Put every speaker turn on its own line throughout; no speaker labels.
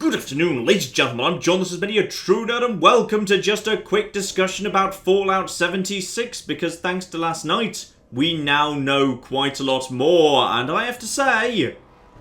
Good afternoon, ladies and gentlemen, I'm John, this has been your True Nerd, and welcome to just a quick discussion about Fallout 76, because thanks to last night, we now know quite a lot more, and I have to say,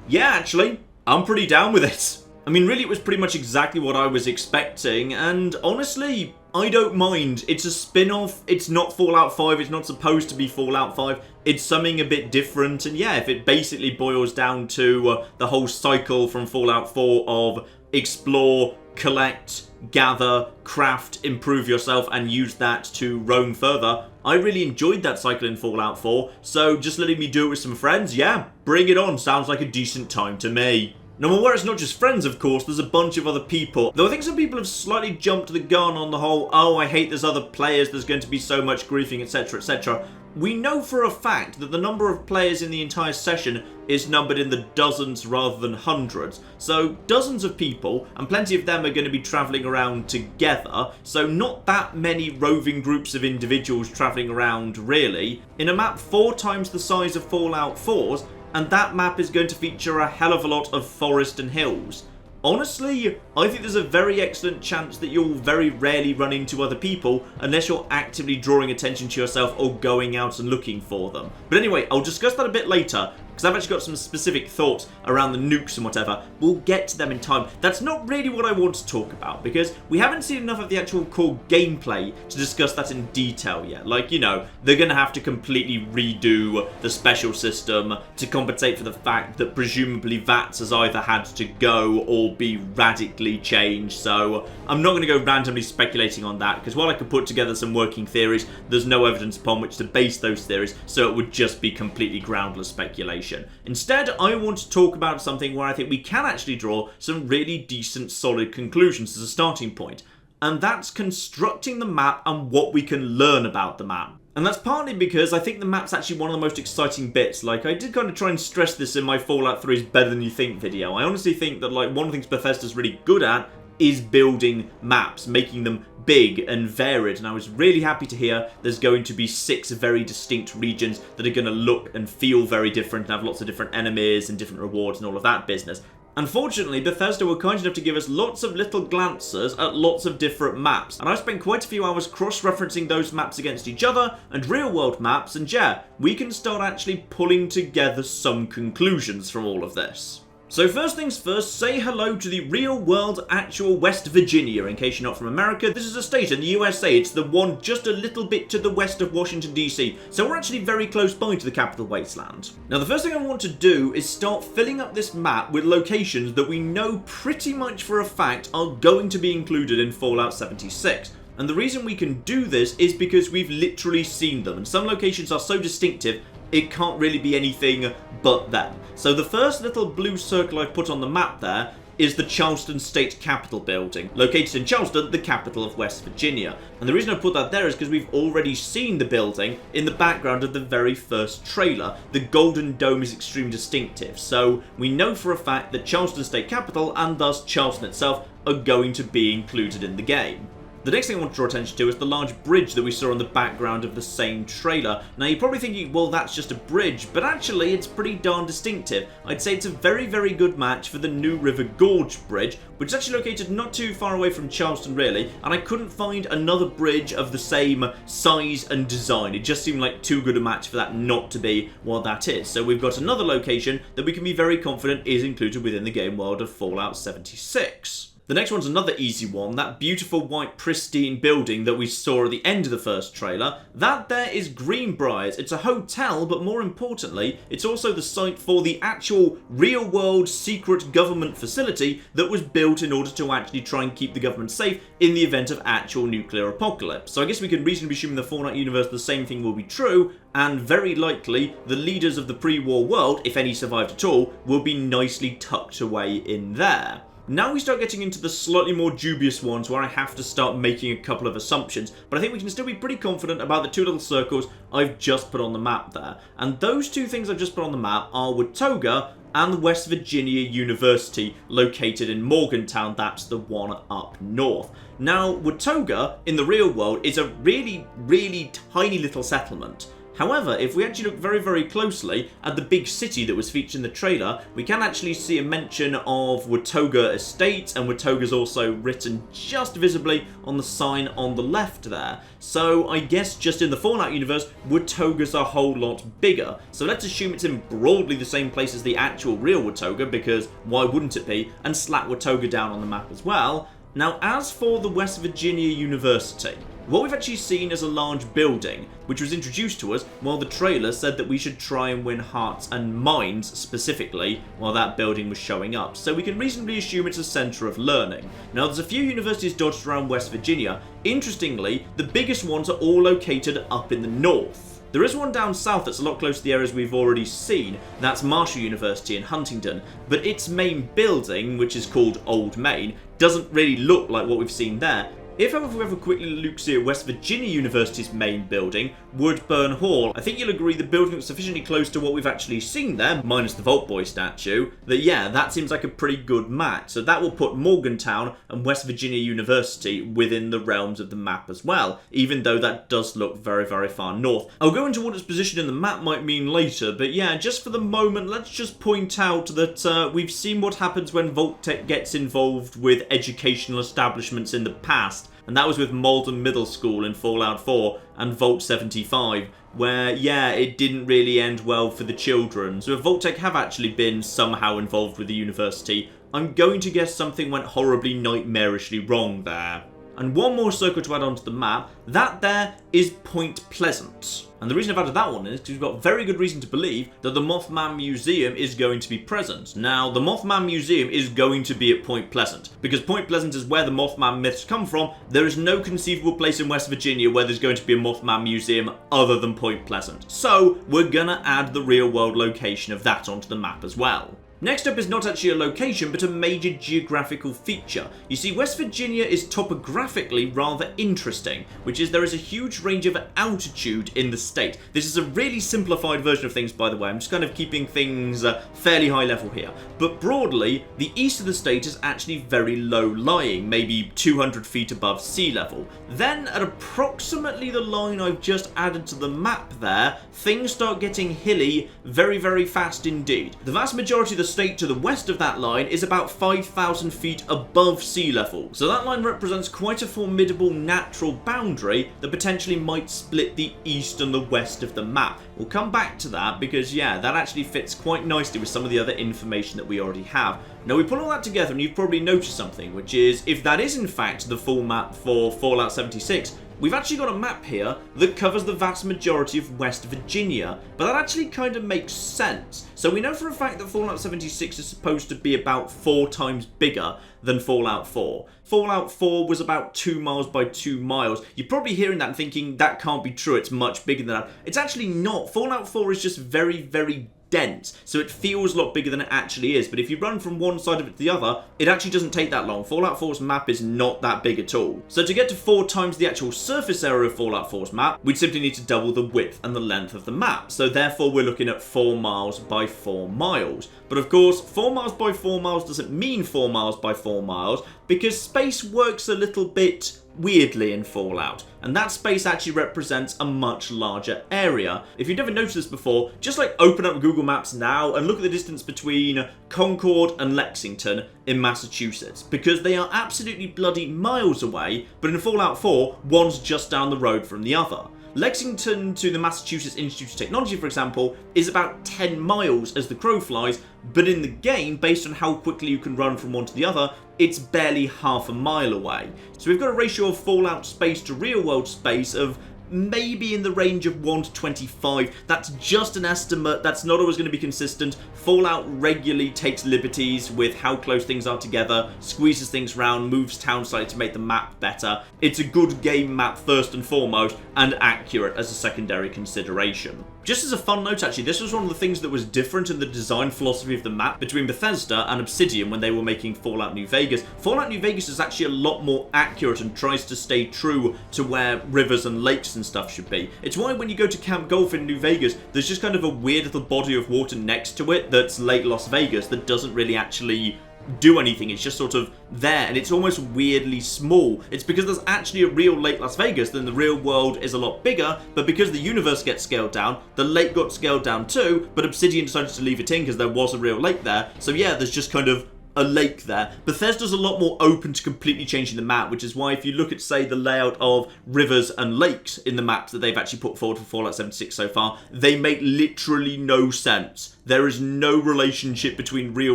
yeah, actually, I'm pretty down with it. I mean, really, it was pretty much exactly what I was expecting, and honestly, I don't mind. It's a spin-off, it's not Fallout 5, it's not supposed to be Fallout 5, it's something a bit different, and yeah, if it basically boils down to the whole cycle from Fallout 4 of explore, collect, gather, craft, improve yourself, and use that to roam further, I really enjoyed that cycle in Fallout 4, so just letting me do it with some friends, yeah, bring it on, sounds like a decent time to me. Now, I'm aware it's not just friends, of course, there's a bunch of other people. Though I think some people have slightly jumped the gun on the whole, oh, I hate there's other players, there's going to be so much griefing, etc, etc. We know for a fact that the number of players in the entire session is numbered in the dozens rather than hundreds. So, dozens of people, and plenty of them are going to be travelling around together, so not that many roving groups of individuals travelling around, really. In a map 4 times the size of Fallout 4's, and that map is going to feature a hell of a lot of forest and hills. Honestly, I think there's a very excellent chance that you'll very rarely run into other people unless you're actively drawing attention to yourself or going out and looking for them. But anyway, I'll discuss that a bit later, because I've actually got some specific thoughts around the nukes and whatever. We'll get to them in time. That's not really what I want to talk about, because we haven't seen enough of the actual core gameplay to discuss that in detail yet. Like, you know, they're going to have to completely redo the special system to compensate for the fact that presumably VATS has either had to go or be radically changed. So I'm not going to go randomly speculating on that, because while I could put together some working theories, there's no evidence upon which to base those theories, so it would just be completely groundless speculation. Instead, I want to talk about something where I think we can actually draw some really decent, solid conclusions as a starting point. And that's constructing the map and what we can learn about the map. And that's partly because I think the map's actually one of the most exciting bits. Like, I did kind of try and stress this in my Fallout 3's Better Than You Think video. I honestly think that, like, one of the things Bethesda's really good at is building maps, making them big and varied, and I was really happy to hear there's going to be 6 very distinct regions that are going to look and feel very different and have lots of different enemies and different rewards and all of that business. Unfortunately, Bethesda were kind enough to give us lots of little glances at lots of different maps, and I spent quite a few hours cross-referencing those maps against each other and real-world maps, and yeah, we can start actually pulling together some conclusions from all of this. So first things first, say hello to the real-world actual West Virginia. In case you're not from America, this is a state in the USA. It's the one just a little bit to the west of Washington, D.C. So we're actually very close by to the capital wasteland. Now the first thing I want to do is start filling up this map with locations that we know pretty much for a fact are going to be included in Fallout 76. And the reason we can do this is because we've literally seen them, and some locations are so distinctive it can't really be anything but them. So the first little blue circle I've put on the map there is the Charleston State Capitol building, located in Charleston, the capital of West Virginia. And the reason I put that there is because we've already seen the building in the background of the very first trailer. The golden dome is extremely distinctive, so we know for a fact that Charleston State Capitol, and thus Charleston itself, are going to be included in the game. The next thing I want to draw attention to is the large bridge that we saw in the background of the same trailer. Now you're probably thinking, well, that's just a bridge, but actually it's pretty darn distinctive. I'd say it's a very, very good match for the New River Gorge Bridge, which is actually located not too far away from Charleston, really, and I couldn't find another bridge of the same size and design. It just seemed like too good a match for that not to be what that is. So we've got another location that we can be very confident is included within the game world of Fallout 76. The next one's another easy one, that beautiful white pristine building that we saw at the end of the first trailer. That there is Greenbrier. It's a hotel, but more importantly, it's also the site for the actual real-world secret government facility that was built in order to actually try and keep the government safe in the event of actual nuclear apocalypse. So I guess we can reasonably assume in the Fallout universe the same thing will be true, and very likely the leaders of the pre-war world, if any survived at all, will be nicely tucked away in there. Now we start getting into the slightly more dubious ones where I have to start making a couple of assumptions, but I think we can still be pretty confident about the 2 little circles I've just put on the map there. And those 2 things I've just put on the map are Watauga and West Virginia University, located in Morgantown. That's the one up north. Now, Watauga, in the real world, is a really, really tiny little settlement. However, if we actually look very, very closely at the big city that was featured in the trailer, we can actually see a mention of Watauga Estate, and Watauga's also written just visibly on the sign on the left there. So I guess just in the Fallout universe, Watauga's a whole lot bigger. So let's assume it's in broadly the same place as the actual real Watauga, because why wouldn't it be, and slap Watauga down on the map as well. Now, as for the West Virginia University, what we've actually seen is a large building, which was introduced to us while the trailer said that we should try and win hearts and minds specifically while that building was showing up. So we can reasonably assume it's a centre of learning. Now, there's a few universities dotted around West Virginia. Interestingly, the biggest ones are all located up in the north. There is one down south that's a lot closer to the areas we've already seen. That's Marshall University in Huntington. But its main building, which is called Old Main, doesn't really look like what we've seen there. If however we have a quick look at West Virginia University's main building, Woodburn Hall, I think you'll agree the building looks sufficiently close to what we've actually seen there, minus the Vault Boy statue, that yeah, that seems like a pretty good match. So that will put Morgantown and West Virginia University within the realms of the map as well, even though that does look very, very far north. I'll go into what its position in the map might mean later, but yeah, just for the moment, let's just point out that we've seen what happens when Vault-Tec gets involved with educational establishments in the past. And that was with Malden Middle School in Fallout 4 and Vault 75, where, yeah, it didn't really end well for the children. So if Vault-Tec have actually been somehow involved with the university, I'm going to guess something went horribly nightmarishly wrong there. And one more circle to add onto the map, that there is Point Pleasant. And the reason I've added that one is because we've got very good reason to believe that the Mothman Museum is going to be present. Now, the Mothman Museum is going to be at Point Pleasant, because Point Pleasant is where the Mothman myths come from. There is no conceivable place in West Virginia where there's going to be a Mothman Museum other than Point Pleasant. So, we're gonna add the real world location of that onto the map as well. Next up is not actually a location, but a major geographical feature. You see, West Virginia is topographically rather interesting, which is there is a huge range of altitude in the state. This is a really simplified version of things, by the way. I'm just kind of keeping things fairly high level here. But broadly, the east of the state is actually very low lying, maybe 200 feet above sea level. Then, at approximately the line I've just added to the map there, things start getting hilly very, very fast indeed. The vast majority of the state to the west of that line is about 5,000 feet above sea level. So that line represents quite a formidable natural boundary that potentially might split the east and the west of the map. We'll come back to that because, yeah, that actually fits quite nicely with some of the other information that we already have. Now, we put all that together and you've probably noticed something, which is if that is in fact the full map for Fallout 76, we've actually got a map here that covers the vast majority of West Virginia, but that actually kind of makes sense. So we know for a fact that Fallout 76 is supposed to be about 4 times bigger than Fallout 4. Fallout 4 was about 2 miles by 2 miles. You're probably hearing that and thinking that can't be true, it's much bigger than that. It's actually not. Fallout 4 is just very, very dense, so it feels a lot bigger than it actually is, but if you run from one side of it to the other, it actually doesn't take that long. Fallout 4's map is not that big at all. So to get to 4 times the actual surface area of Fallout 4's map, we'd simply need to double the width and the length of the map, so therefore we're looking at 4 miles by 4 miles. But of course, 4 miles by 4 miles doesn't mean 4 miles by 4 miles, because space works a little bit weirdly in Fallout, and that space actually represents a much larger area. If you've never noticed this before, just like open up Google Maps now and look at the distance between Concord and Lexington in Massachusetts, because they are absolutely bloody miles away, but in Fallout 4, one's just down the road from the other. Lexington to the Massachusetts Institute of Technology, for example, is about 10 miles as the crow flies, but in the game, based on how quickly you can run from one to the other, it's barely half a mile away. So we've got a ratio of Fallout space to real world space of maybe in the range of 1 to 25. That's just an estimate, that's not always going to be consistent. Fallout regularly takes liberties with how close things are together, squeezes things around, moves town slightly to make the map better. It's a good game map first and foremost, and accurate as a secondary consideration. Just as a fun note actually, this was one of the things that was different in the design philosophy of the map between Bethesda and Obsidian when they were making Fallout New Vegas. Fallout New Vegas is actually a lot more accurate and tries to stay true to where rivers and lakes and stuff should be. It's why when you go to Camp Golf in New Vegas, there's just kind of a weird little body of water next to it that's Lake Las Vegas that doesn't really actually do anything. It's just sort of there, and it's almost weirdly small. It's because there's actually a real Lake Las Vegas, then the real world is a lot bigger, but because the universe gets scaled down, the lake got scaled down too, but Obsidian decided to leave it in because there was a real lake there. So yeah, there's just kind of a lake there. Bethesda's a lot more open to completely changing the map, which is why if you look at, say, the layout of rivers and lakes in the maps that they've actually put forward for Fallout 76 so far, they make literally no sense. There is no relationship between real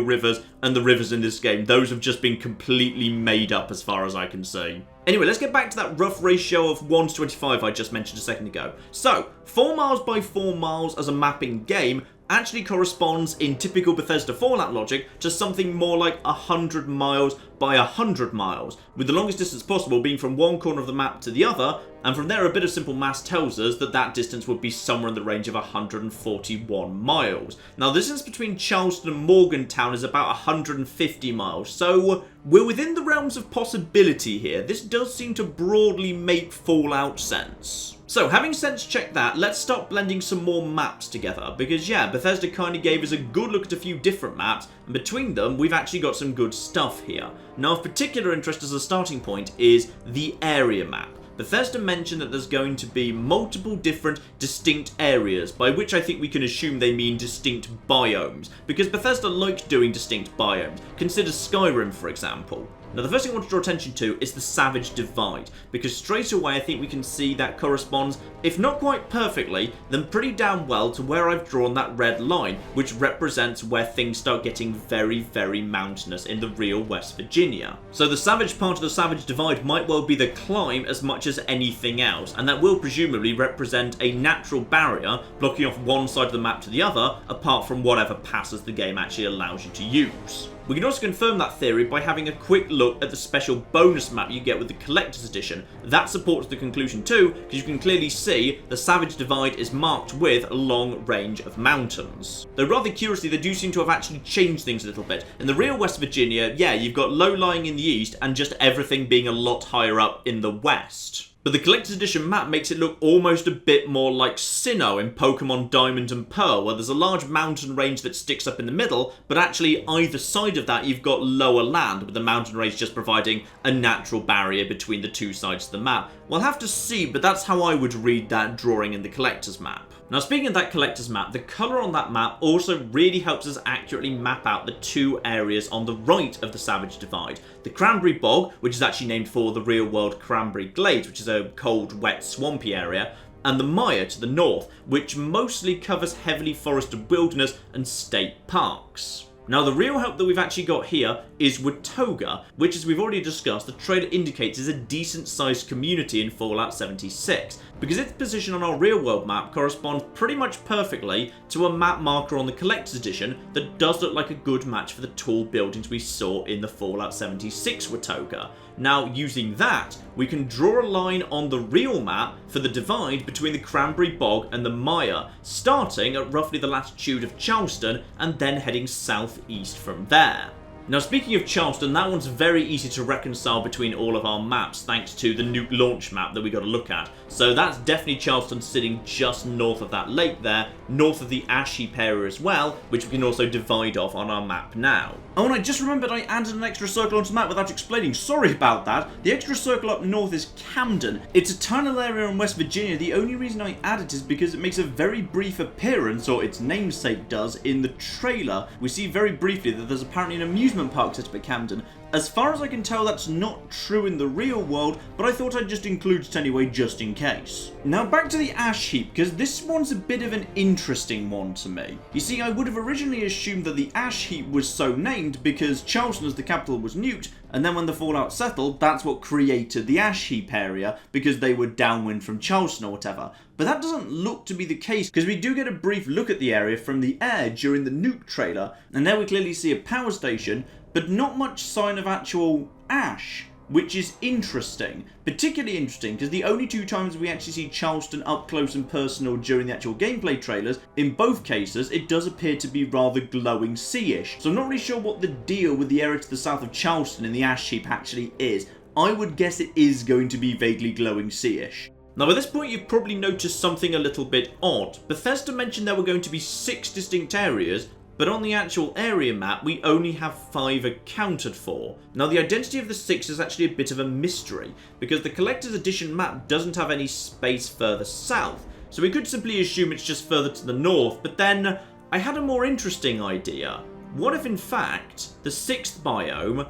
rivers and the rivers in this game. Those have just been completely made up as far as I can see. Anyway, let's get back to that rough ratio of 1 to 25 I just mentioned a second ago. So, 4 miles by 4 miles as a mapping game actually corresponds in typical Bethesda Fallout logic to something more like 100 miles by 100 miles, with the longest distance possible being from one corner of the map to the other, and from there a bit of simple maths tells us that that distance would be somewhere in the range of 141 miles. Now the distance between Charleston and Morgantown is about 150 miles, so we're within the realms of possibility here. This does seem to broadly make Fallout sense. So, having sense checked that, let's start blending some more maps together, because yeah, Bethesda kind of gave us a good look at a few different maps, and between them, we've actually got some good stuff here. Now, of particular interest as a starting point is the area map. Bethesda mentioned that there's going to be multiple different distinct areas, by which I think we can assume they mean distinct biomes, because Bethesda likes doing distinct biomes. Consider Skyrim, for example. Now the first thing I want to draw attention to is the Savage Divide, because straight away I think we can see that corresponds, if not quite perfectly, then pretty damn well to where I've drawn that red line, which represents where things start getting very, very mountainous in the real West Virginia. So the Savage part of the Savage Divide might well be the climb as much as anything else, and that will presumably represent a natural barrier blocking off one side of the map to the other, apart from whatever passes the game actually allows you to use. We can also confirm that theory by having a quick look at the special bonus map you get with the Collector's Edition. That supports the conclusion too, because you can clearly see the Savage Divide is marked with a long range of mountains. Though rather curiously, they do seem to have actually changed things a little bit. In the real West Virginia, yeah, you've got low-lying in the east and just everything being a lot higher up in the west. But the Collector's Edition map makes it look almost a bit more like Sinnoh in Pokemon Diamond and Pearl, where there's a large mountain range that sticks up in the middle, but actually either side of that you've got lower land, with the mountain range just providing a natural barrier between the two sides of the map. We'll have to see, but that's how I would read that drawing in the Collector's map. Now speaking of that Collector's map, the colour on that map also really helps us accurately map out the two areas on the right of the Savage Divide. The Cranberry Bog, which is actually named for the real-world Cranberry Glades, which is a cold, wet, swampy area, and the Mire to the north, which mostly covers heavily forested wilderness and state parks. Now the real help that we've actually got here is Watauga, which as we've already discussed, the trailer indicates is a decent sized community in Fallout 76, because its position on our real world map corresponds pretty much perfectly to a map marker on the Collector's Edition that does look like a good match for the tall buildings we saw in the Fallout 76 Watauga. Now using that, we can draw a line on the real map for the divide between the Cranberry Bog and the Mire, starting at roughly the latitude of Charleston and then heading southeast from there. Now speaking of Charleston, that one's very easy to reconcile between all of our maps thanks to the nuke launch map that we got to look at. So that's definitely Charleston sitting just north of that lake there, north of the Ash Heap area as well, which we can also divide off on our map now. Oh, and I just remembered I added an extra circle onto the map without explaining. Sorry about that. The extra circle up north is Camden. It's a tiny little area in West Virginia. The only reason I added it is because it makes a very brief appearance, or its namesake does, in the trailer. We see very briefly that there's apparently an amusement park set up at Camden. As far as I can tell, that's not true in the real world, but I thought I'd just include it anyway, just in case. Now back to the Ash Heap, because this one's a bit of an interesting one to me. You see, I would have originally assumed that the Ash Heap was so named because Charleston as the capital was nuked, and then when the fallout settled, that's what created the Ash Heap area, because they were downwind from Charleston or whatever. But that doesn't look to be the case, because we do get a brief look at the area from the air during the nuke trailer, and there we clearly see a power station, but not much sign of actual ash, which is interesting. Particularly interesting because the only two times we actually see Charleston up close and personal during the actual gameplay trailers, in both cases it does appear to be rather glowing sea-ish. So I'm not really sure what the deal with the area to the south of Charleston in the Ash Heap actually is. I would guess it is going to be vaguely glowing sea-ish. Now by this point you've probably noticed something a little bit odd. Bethesda mentioned there were going to be 6 distinct areas, but on the actual area map we only have 5 accounted for. Now the identity of the 6 is actually a bit of a mystery, because the Collector's Edition map doesn't have any space further south, so we could simply assume it's just further to the north, but then I had a more interesting idea. What if in fact the 6th biome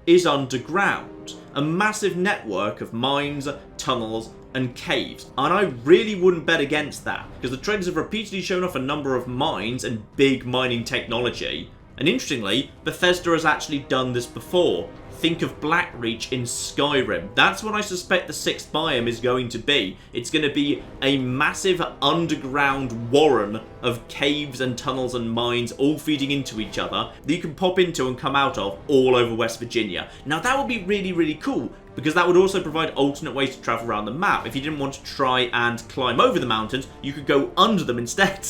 is underground? A massive network of mines, tunnels and caves. And I really wouldn't bet against that, because the trailers have repeatedly shown off a number of mines and big mining technology. And interestingly, Bethesda has actually done this before. Think of Blackreach in Skyrim. That's what I suspect the 6th biome is going to be. It's going to be a massive underground warren of caves and tunnels and mines all feeding into each other that you can pop into and come out of all over West Virginia. Now that would be really, really cool, because that would also provide alternate ways to travel around the map. If you didn't want to try and climb over the mountains, you could go under them instead.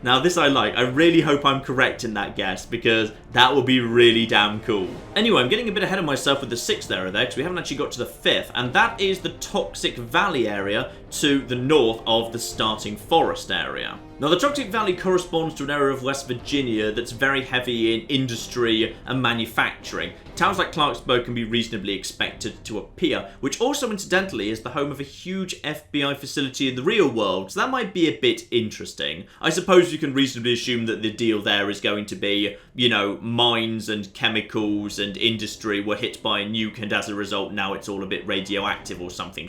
Now this I like. I really hope I'm correct in that guess, because that would be really damn cool. Anyway, I'm getting a bit ahead of myself with the 6th area there, because we haven't actually got to the 5th, and that is the Toxic Valley area to the north of the Starting Forest area. Now the Toxic Valley corresponds to an area of West Virginia that's very heavy in industry and manufacturing. Towns like Clarksburg can be reasonably expected to appear, which also incidentally is the home of a huge FBI facility in the real world, so that might be a bit interesting. I suppose you can reasonably assume that the deal there is going to be, you know, mines and chemicals and industry were hit by a nuke, and as a result now it's all a bit radioactive or something.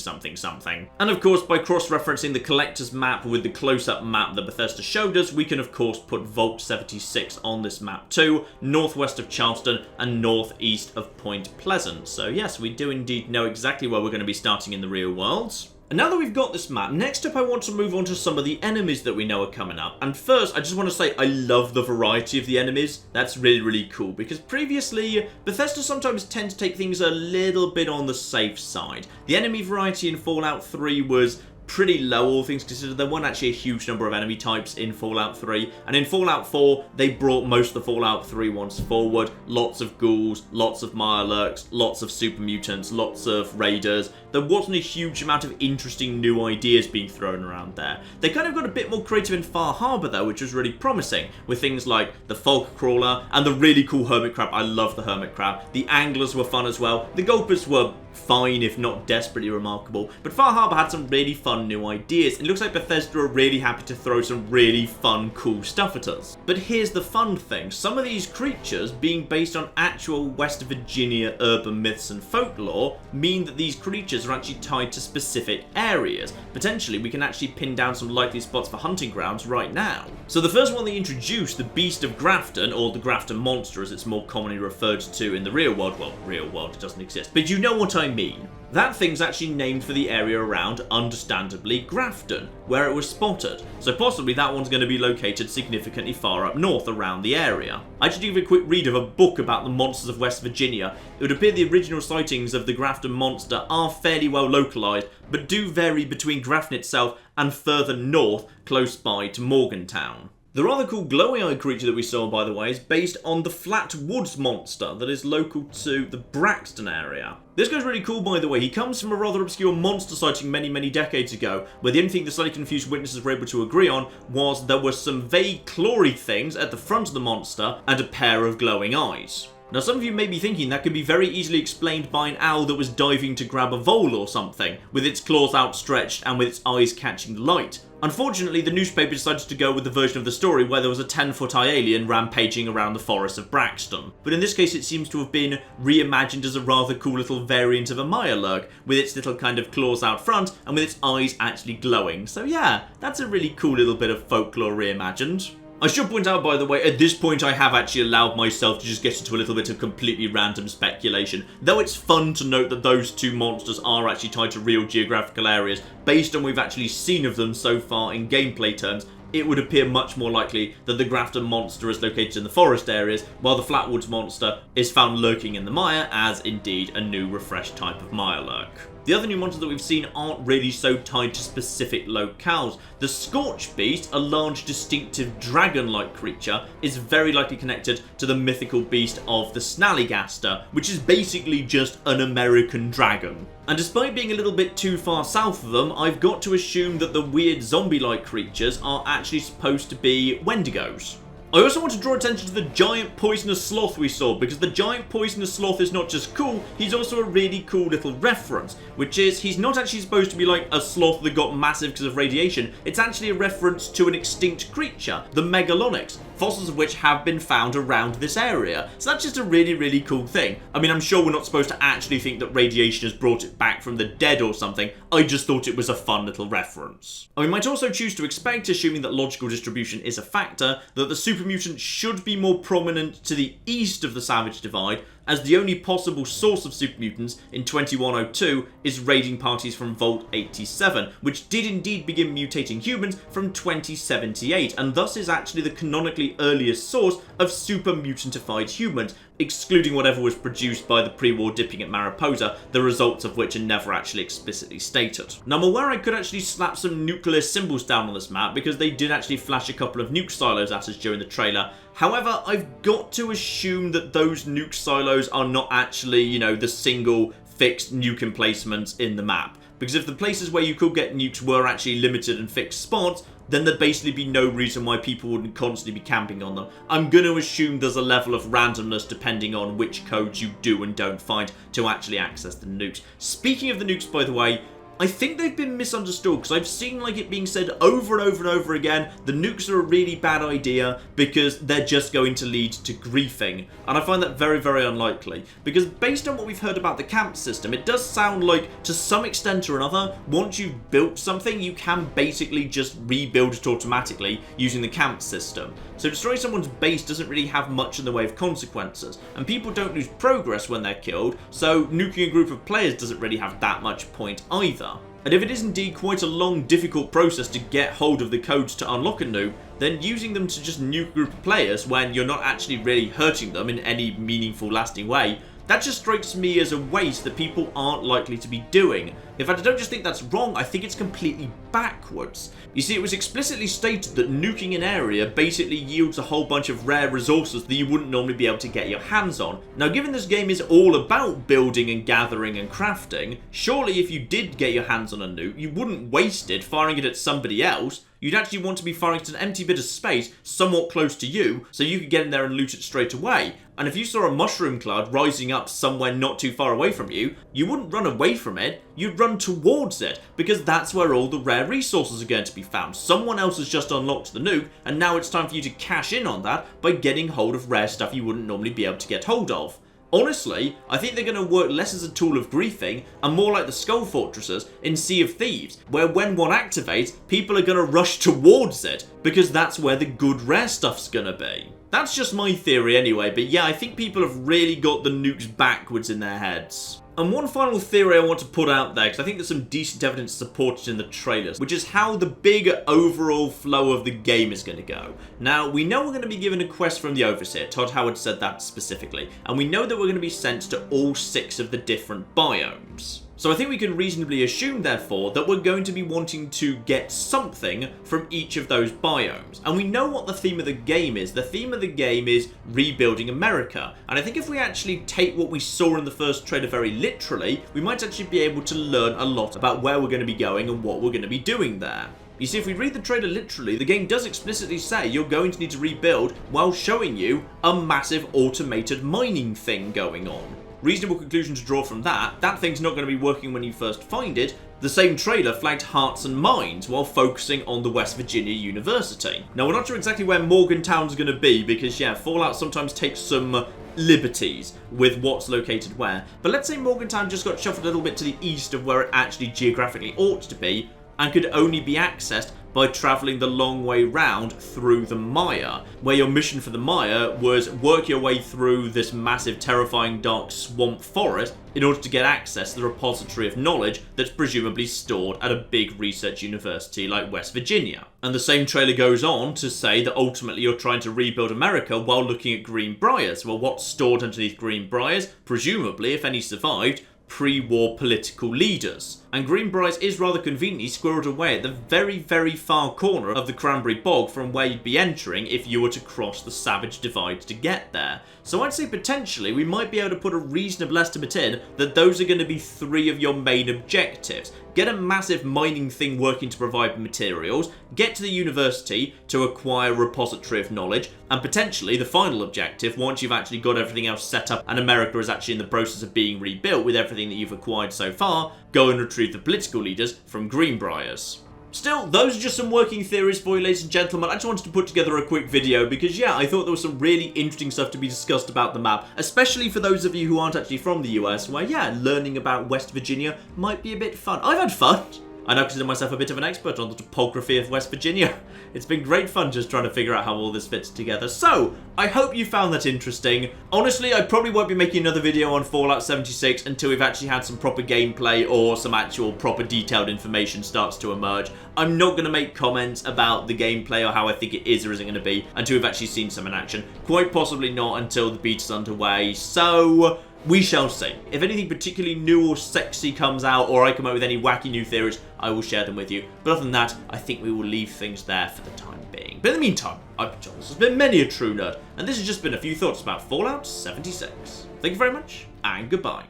And of course, by cross-referencing the Collector's map with the close-up map that Bethesda showed us, we can of course put Vault 76 on this map too, northwest of Charleston and northeast of Point Pleasant. So yes, we do indeed know exactly where we're going to be starting in the real world. And now that we've got this map, next up I want to move on to some of the enemies that we know are coming up. And first, I just want to say I love the variety of the enemies. That's really, really cool, because previously, Bethesda sometimes tend to take things a little bit on the safe side. The enemy variety in Fallout 3 was pretty low, all things considered. There weren't actually a huge number of enemy types in Fallout 3, and in Fallout 4 they brought most of the Fallout 3 ones forward. Lots of ghouls, lots of mirelurks, lots of super mutants, lots of raiders. There wasn't a huge amount of interesting new ideas being thrown around there. They kind of got a bit more creative in Far Harbor though, which was really promising, with things like the Folk Crawler and the really cool Hermit Crab. I love the Hermit Crab. The Anglers were fun as well. The Gulpers were fine, if not desperately remarkable, but Far Harbor had some really fun new ideas. It looks like Bethesda are really happy to throw some really fun, cool stuff at us. But here's the fun thing. Some of these creatures, being based on actual West Virginia urban myths and folklore, mean that these creatures are actually tied to specific areas. Potentially, we can actually pin down some likely spots for hunting grounds right now. So the first one they introduced, the Beast of Grafton, or the Grafton Monster as it's more commonly referred to in the real world. Well, real world, it doesn't exist, but you know what I mean. That thing's actually named for the area around, understandably, Grafton, where it was spotted. So possibly that one's going to be located significantly far up north around the area. I just gave a quick read of a book about the monsters of West Virginia. It would appear the original sightings of the Grafton Monster are fairly well localized, but do vary between Grafton itself and further north, close by to Morgantown. The rather cool glowy-eyed creature that we saw, by the way, is based on the Flat Woods Monster that is local to the Braxton area. This guy's really cool, by the way. He comes from a rather obscure monster sighting many decades ago, where the only thing the slightly confused witnesses were able to agree on was there were some vague clawy things at the front of the monster and a pair of glowing eyes. Now some of you may be thinking that could be very easily explained by an owl that was diving to grab a vole or something, with its claws outstretched and with its eyes catching the light. Unfortunately, the newspaper decided to go with the version of the story where there was a 10-foot-high alien rampaging around the forests of Braxton. But in this case it seems to have been reimagined as a rather cool little variant of a mirelurk, with its little kind of claws out front and with its eyes actually glowing. So yeah, that's a really cool little bit of folklore reimagined. I should point out, by the way, at this point I have actually allowed myself to just get into a little bit of completely random speculation. Though it's fun to note that those two monsters are actually tied to real geographical areas, based on what we've actually seen of them so far in gameplay terms, it would appear much more likely that the Grafton Monster is located in the forest areas, while the Flatwoods Monster is found lurking in the mire as indeed a new refreshed type of mirelurk. The other new monsters that we've seen aren't really so tied to specific locales. The Scorch Beast, a large distinctive dragon-like creature, is very likely connected to the mythical beast of the Snallygaster, which is basically just an American dragon. And despite being a little bit too far south of them, I've got to assume that the weird zombie-like creatures are actually supposed to be Wendigos. I also want to draw attention to the giant poisonous sloth we saw, because the giant poisonous sloth is not just cool, he's also a really cool little reference, which is he's not actually supposed to be like a sloth that got massive because of radiation. It's actually a reference to an extinct creature, the Megalonyx, fossils of which have been found around this area. So that's just a really, really cool thing. I mean, I'm sure we're not supposed to actually think that radiation has brought it back from the dead or something. I just thought it was a fun little reference. And we might also choose to expect, assuming that logical distribution is a factor, that the super mutant should be more prominent to the east of the Savage Divide, as the only possible source of super mutants in 2102 is raiding parties from Vault 87, which did indeed begin mutating humans from 2078, and thus is actually the canonically earliest source of super mutantified humans, excluding whatever was produced by the pre-war dipping at Mariposa, the results of which are never actually explicitly stated. Now, I'm aware I could actually slap some nuclear symbols down on this map, because they did actually flash a couple of nuke silos at us during the trailer. However, I've got to assume that those nuke silos are not actually, you know, the single fixed nuke emplacements in the map. Because if the places where you could get nukes were actually limited and fixed spots, then there'd basically be no reason why people wouldn't constantly be camping on them. I'm going to assume there's a level of randomness depending on which codes you do and don't find to actually access the nukes. Speaking of the nukes, by the way, I think they've been misunderstood, because I've seen like it being said over and over and over again, the nukes are a really bad idea because they're just going to lead to griefing. And I find that very, very unlikely, because based on what we've heard about the camp system, it does sound like to some extent or another, once you've built something, you can basically just rebuild it automatically using the camp system. So destroying someone's base doesn't really have much in the way of consequences, and people don't lose progress when they're killed, so nuking a group of players doesn't really have that much point either. And if it is indeed quite a long, difficult process to get hold of the codes to unlock a nuke, then using them to just nuke a group of players when you're not actually really hurting them in any meaningful, lasting way, that just strikes me as a waste that people aren't likely to be doing. In fact, I don't just think that's wrong, I think it's completely backwards. You see, it was explicitly stated that nuking an area basically yields a whole bunch of rare resources that you wouldn't normally be able to get your hands on. Now, given this game is all about building and gathering and crafting, surely if you did get your hands on a nuke, you wouldn't waste it firing it at somebody else. You'd actually want to be firing at an empty bit of space somewhat close to you, so you could get in there and loot it straight away. And if you saw a mushroom cloud rising up somewhere not too far away from you, you wouldn't run away from it, you'd run towards it, because that's where all the rare resources are going to be found. Someone else has just unlocked the nuke, and now it's time for you to cash in on that by getting hold of rare stuff you wouldn't normally be able to get hold of. Honestly, I think they're going to work less as a tool of griefing and more like the Skull Fortresses in Sea of Thieves, where when one activates, people are going to rush towards it, because that's where the good rare stuff's going to be. That's just my theory anyway, but yeah, I think people have really got the nukes backwards in their heads. And one final theory I want to put out there, because I think there's some decent evidence supported in the trailers, which is how the big overall flow of the game is going to go. Now, we know we're going to be given a quest from the Overseer, Todd Howard said that specifically, and we know that we're going to be sent to all 6 of the different biomes. So I think we can reasonably assume, therefore, that we're going to be wanting to get something from each of those biomes. And we know what the theme of the game is. The theme of the game is rebuilding America. And I think if we actually take what we saw in the first trailer very literally, we might actually be able to learn a lot about where we're going to be going and what we're going to be doing there. You see, if we read the trailer literally, the game does explicitly say you're going to need to rebuild while showing you a massive automated mining thing going on. Reasonable conclusion to draw from that, that thing's not going to be working when you first find it. The same trailer flagged Hearts and Minds while focusing on the West Virginia University. Now, we're not sure exactly where Morgantown's going to be because, yeah, Fallout sometimes takes some liberties with what's located where. But let's say Morgantown just got shuffled a little bit to the east of where it actually geographically ought to be and could only be accessed by travelling the long way round through the mire, where your mission for the mire was work your way through this massive, terrifying, dark swamp forest in order to get access to the repository of knowledge that's presumably stored at a big research university like West Virginia. And the same trailer goes on to say that ultimately you're trying to rebuild America while looking at Greenbriers. Well, what's stored underneath Greenbriers? Presumably, if any survived, pre-war political leaders. And Greenbrier is rather conveniently squirreled away at the very, very far corner of the Cranberry Bog from where you'd be entering if you were to cross the Savage Divide to get there. So I'd say potentially we might be able to put a reasonable estimate in that those are going to be 3 of your main objectives. Get a massive mining thing working to provide materials, get to the university to acquire a repository of knowledge, and potentially the final objective, once you've actually got everything else set up and America is actually in the process of being rebuilt with everything that you've acquired so far, go and retrieve the political leaders from Greenbriers. Still, those are just some working theories for you, ladies and gentlemen. I just wanted to put together a quick video because, yeah, I thought there was some really interesting stuff to be discussed about the map, especially for those of you who aren't actually from the US, where, yeah, learning about West Virginia might be a bit fun. I've had fun. I now consider myself a bit of an expert on the topography of West Virginia. It's been great fun just trying to figure out how all this fits together. So, I hope you found that interesting. Honestly, I probably won't be making another video on Fallout 76 until we've actually had some proper gameplay or some actual proper detailed information starts to emerge. I'm not going to make comments about the gameplay or how I think it is or isn't going to be until we've actually seen some in action. Quite possibly not until the beta's underway. So, we shall see. If anything particularly new or sexy comes out, or I come up with any wacky new theories, I will share them with you. But other than that, I think we will leave things there for the time being. But in the meantime, I've been John. This has been many a true nerd, and this has just been a few thoughts about Fallout 76. Thank you very much, and goodbye.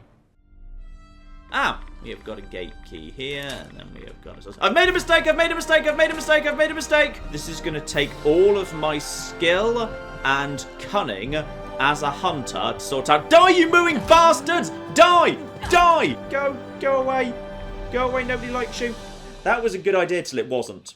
We have got a gate key here, and then we have got... I've made a mistake! I've made a mistake! I've made a mistake! I've made a mistake! This is going to take all of my skill and cunning as a hunter to sort out... Die, you mooing bastards! Die! Die! Go away. Go away, nobody likes you. That was a good idea till it wasn't.